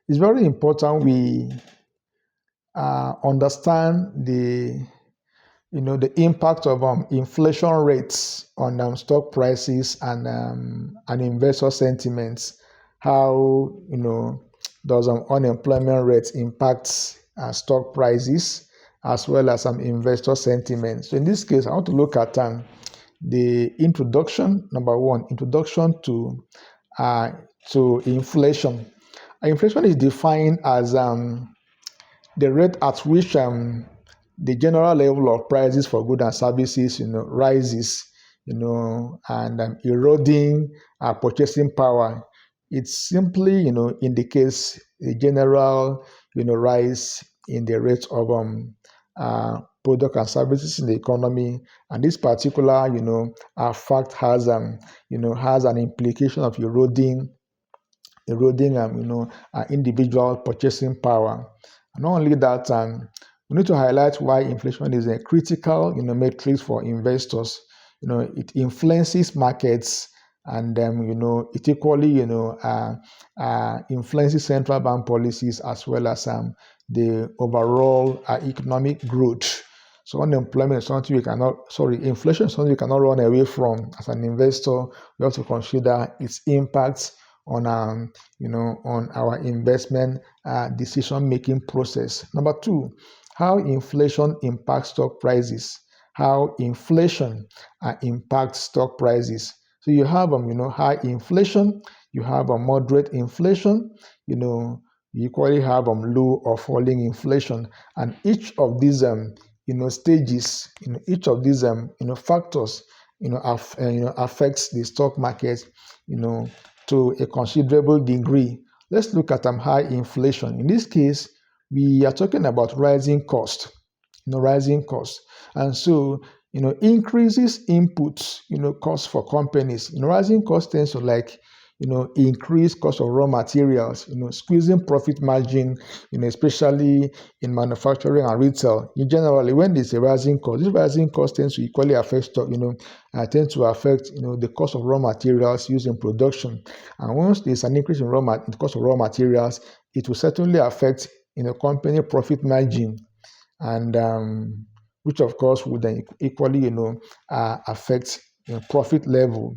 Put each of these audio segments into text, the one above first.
it's very important we understand the impact of inflation rates on stock prices and investor sentiments. How does unemployment rates impact stock prices as well as investor sentiments. So in this case, I want to look at the introduction. Number one, introduction to inflation. Inflation is defined as the rate at which the general level of prices for goods and services, rises, and eroding purchasing power. It simply, indicates a general, rise in the rate of product and services in the economy, and this particular, fact has an implication of eroding individual purchasing power. And not only that, we need to highlight why inflation is a critical metric for investors. It influences markets, and it equally influences central bank policies as well as the overall economic growth. So unemployment is something inflation is something you cannot run away from. As an investor, we have to consider its impacts on on our investment decision-making process. Number two, how inflation impacts stock prices. How inflation impacts stock prices. So you have high inflation, you have a moderate inflation, you equally have low or falling inflation, and each of these stages, each of these factors affects the stock market to a considerable degree. Let's look at high inflation. In this case, we are talking about rising cost, rising cost. And so, increases inputs, cost for companies. Rising cost tends to increase cost of raw materials, squeezing profit margin, especially in manufacturing and retail. Generally, when there's a rising cost, this rising cost tends to equally affect stock, the cost of raw materials used in production. And once there's an increase in the cost of raw materials, it will certainly affect, company profit margin, and which of course would then equally, affect profit level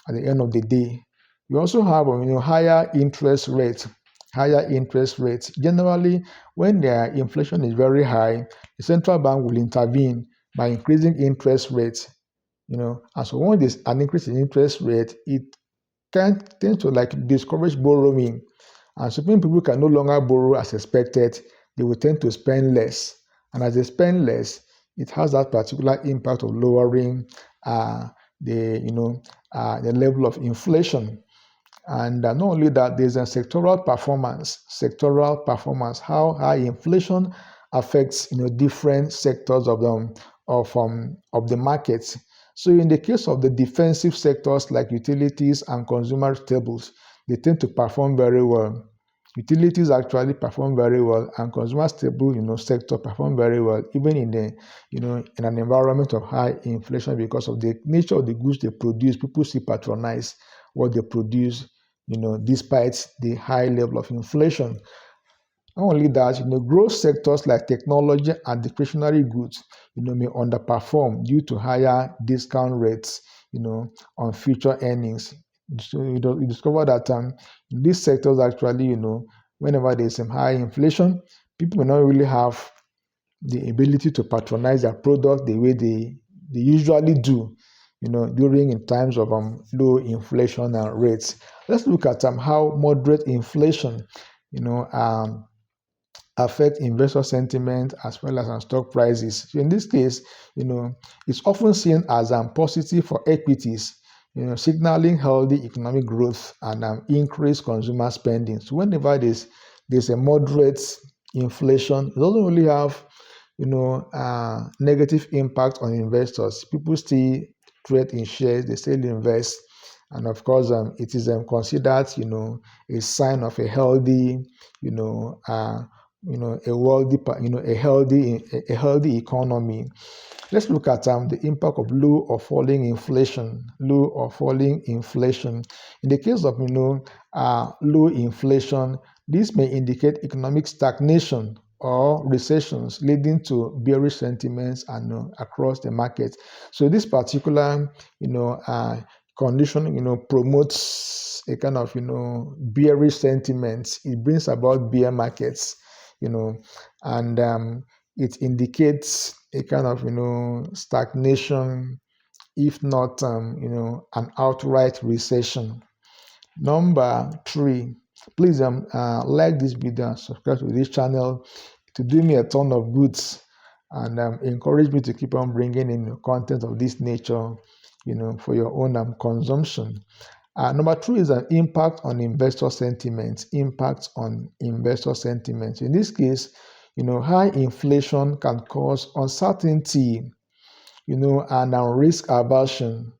at the end of the day. We also have, higher interest rates. Higher interest rates. Generally, when the inflation is very high, the central bank will intervene by increasing interest rates. And so when there's an increase in interest rate, it can tend to discourage borrowing. And so when people can no longer borrow as expected, they will tend to spend less. And as they spend less, it has that particular impact of lowering the level of inflation. And not only that, there's a sectoral performance, how high inflation affects different sectors of the markets. So in the case of the defensive sectors like utilities and consumer staples, they tend to perform very well. Utilities actually perform very well, and consumer staple sector perform very well, even in an environment of high inflation, because of the nature of the goods they produce. People still patronize what they produce, despite the high level of inflation. Not only that, growth sectors like technology and discretionary goods, may underperform due to higher discount rates, on future earnings. So you discover that these sectors actually, whenever there's some high inflation, people may not really have the ability to patronize their product the way they usually do, during in times of low inflation rates. Let's look at how moderate inflation, affect investor sentiment as well as on stock prices. So in this case, it's often seen as positive for equities, signaling healthy economic growth and increased consumer spending. So whenever there's a moderate inflation, it doesn't really have negative impact on investors. People still trade in shares, they still invest, and of course, it is considered a sign of a healthy a healthy economy. Let's look at the impact of low or falling inflation. Low or falling inflation. In the case of low inflation, this may indicate economic stagnation or recessions, leading to bearish sentiments and across the market. So this particular condition promotes a kind of bearish sentiments. It brings about bear markets, and it indicates a kind of stagnation, if not an outright recession. Number 3, please like this video and subscribe to this channel to do me a ton of goods, and encourage me to keep on bringing in content of this nature for your own consumption. Number 2 is an impact on investor sentiment. Impact on investor sentiment. In this case, high inflation can cause uncertainty, and risk aversion,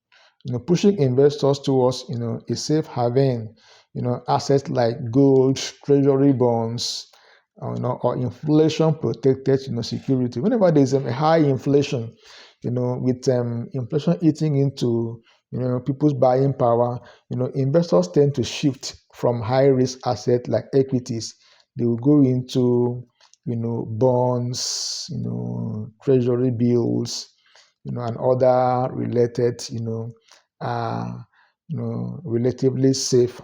pushing investors towards, a safe haven, assets like gold, treasury bonds, or inflation protected, security. Whenever there's a high inflation, with inflation eating into, people's buying power, investors tend to shift from high risk assets like equities. They will go into, bonds, treasury bills, and other related, relatively safe,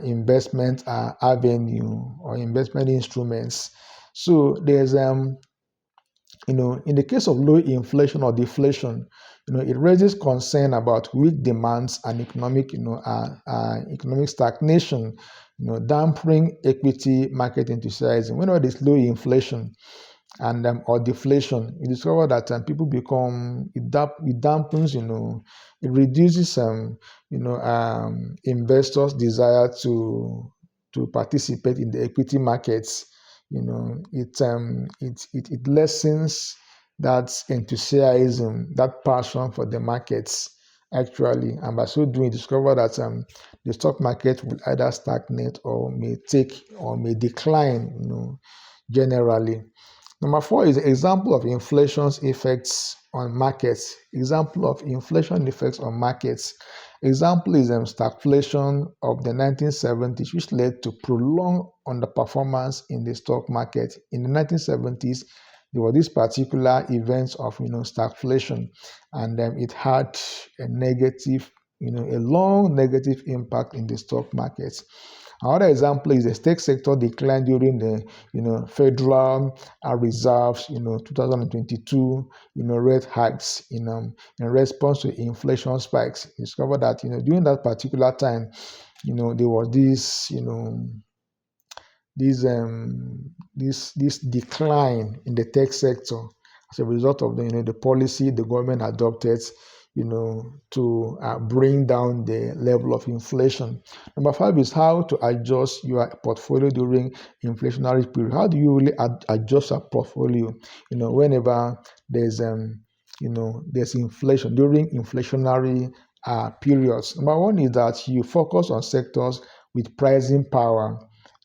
investment avenue or investment instruments. So there's in the case of low inflation or deflation, it raises concern about weak demands and economic stagnation, dampening equity market enthusiasm. Whenever there's low inflation and or deflation, you discover that people become it dampens, it reduces investors' desire to participate in the equity markets. It lessens that enthusiasm, that passion for the markets actually, and by so doing, discover that the stock market will either stagnate or may decline, generally. Number 4 is an example of inflation's effects on markets. Example of inflation effects on markets. Example is stagflation of the 1970s, which led to prolonged underperformance in the stock market. In the 1970s, there were these particular events of stagflation, and it had a negative, a long negative impact in the stock markets. Another example is the state sector decline during the Federal Reserve's 2022 rate hikes in response to inflation spikes. You discover that during that particular time, there was this decline in the tech sector as a result of the policy the government adopted to bring down the level of inflation. Number 5 is how to adjust your portfolio during inflationary period. How do you really adjust your portfolio whenever there's there's inflation during inflationary periods? Number 1 is that you focus on sectors with pricing power,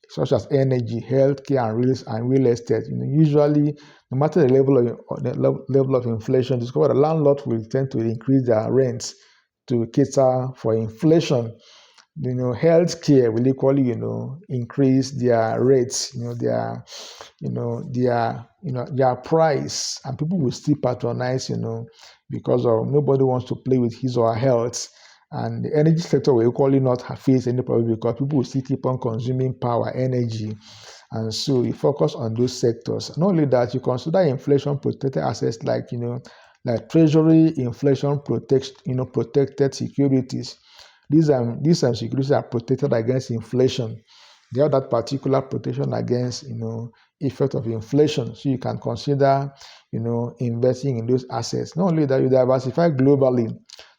such as energy, healthcare, and real estate. Usually, no matter the level of inflation, discover the landlord will tend to increase their rents to cater for inflation. Healthcare will equally, increase their rates, their price, and people will still patronize, because of nobody wants to play with his or her health. And the energy sector will equally not face any problem because people will still keep on consuming power, energy. And so you focus on those sectors. Not only that, you consider inflation protected assets like treasury, inflation protected securities. These securities are protected against inflation. They have that particular protection against effect of inflation. So you can consider investing in those assets. Not only that, you diversify globally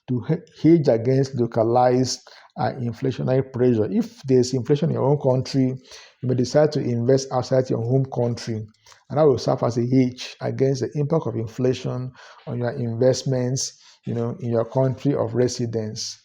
to hedge against localized inflationary pressure. If there's inflation in your own country, you may decide to invest outside your home country, and that will serve as a hedge against the impact of inflation on your investments, in your country of residence.